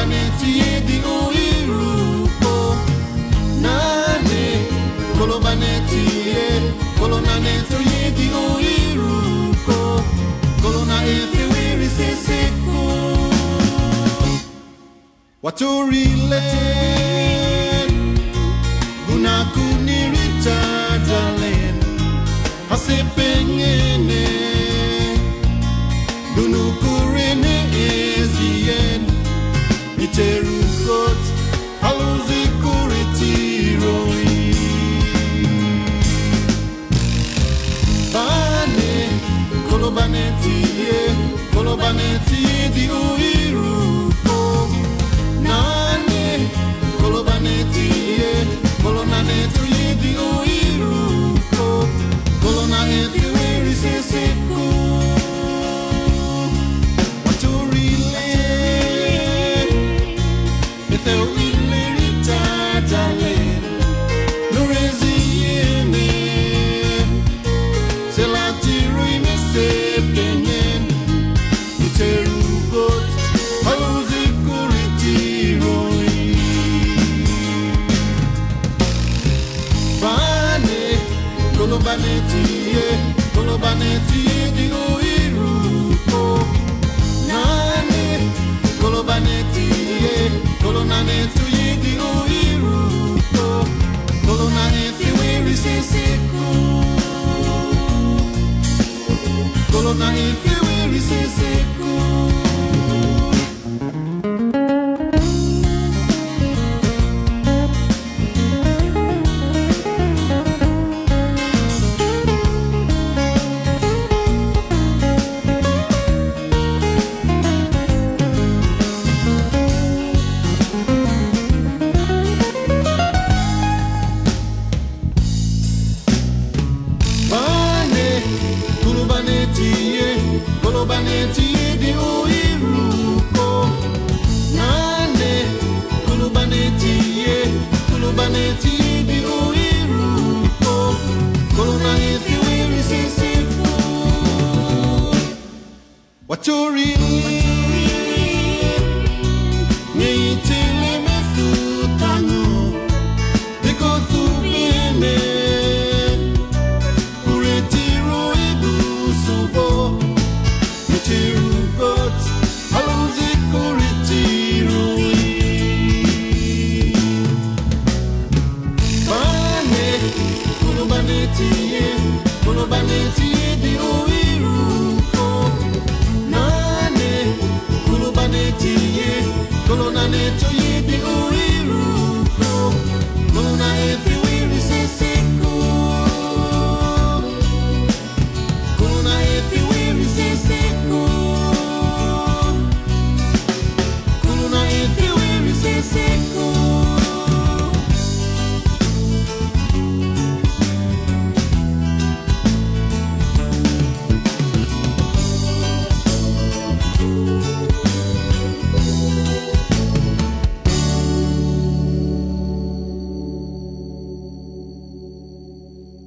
Kolobaneti di uiruko nane Kolobaneti Kolonaneto di uiruko Kolona efiwiri seseko Waturile Gunakuni Richardalen Hasepengene Dunukurene ezien Iterukot Haluzikuritiroi Bane Kolobaneti Kolobaneti di uiruko Nane Kolobaneti Kolonaneto di uiruko Kolona efiwiri seseko Kolobaneti di uiruko nane Kolobaneti Kolonaneto di uiruko Kolona efiwiri seseko Kolona efiwiri seseko Kolobaneti di uiruko nane Kolobaneti Kolobaneti di uiruko Kolona efiwiri seseko Waturile